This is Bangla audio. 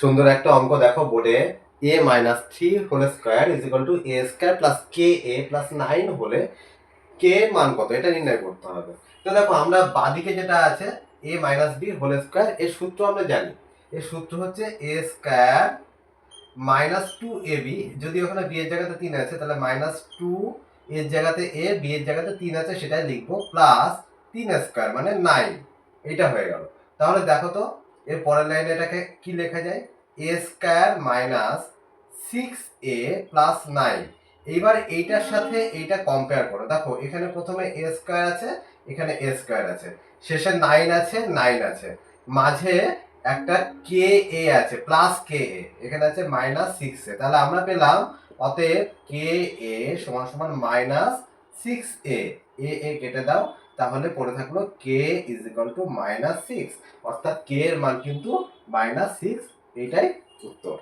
সুন্দর একটা অঙ্ক দেখো বোর্ডে, a minus 3 whole square is equal to a square plus K A plus 9 হলে কে এর মান কত এটা নির্ণয় করতে হবে। তো দেখো আমরা বাদিকে যেটা আছে a minus B whole square, এর সূত্র আমরা জানি। এর সূত্র হচ্ছে a স্কোয়ার মাইনাস 2ab, যদি ওখানে বি এর জায়গাতে 3 আছে তাহলে মাইনাস 2 এর জায়গাতে a, বি এর জায়গাতে 3 আছে সেটাই লিখবো, প্লাস 3 স্কোয়ার মানে 9। এটা হয়ে গেল। তাহলে দেখো তো এর পরের লাইনে এটাকে কি লেখা যায়, a square minus 6a plus 9। এইবার এইটার সাথে এইটা কম্পেয়ার করো, দেখো এখানে প্রথমে a স্কোয়ার আছে, এখানে a স্কোয়ার আছে, শেষে 9 আছে, 9 আছে, মাঝে একটা কে এ আছে প্লাস কে এ, এখানে আছে মাইনাস 6a। তাহলে আমরা পেলাম অতএব কে এ সমান সমান মাইনাস 6a। এ কেটে দাও, তাহলে পড়ে থাকলো K is equal two minus 6, অর্থাৎ কে এর মান কিন্তু মাইনাস 6। এইটাই উত্তর।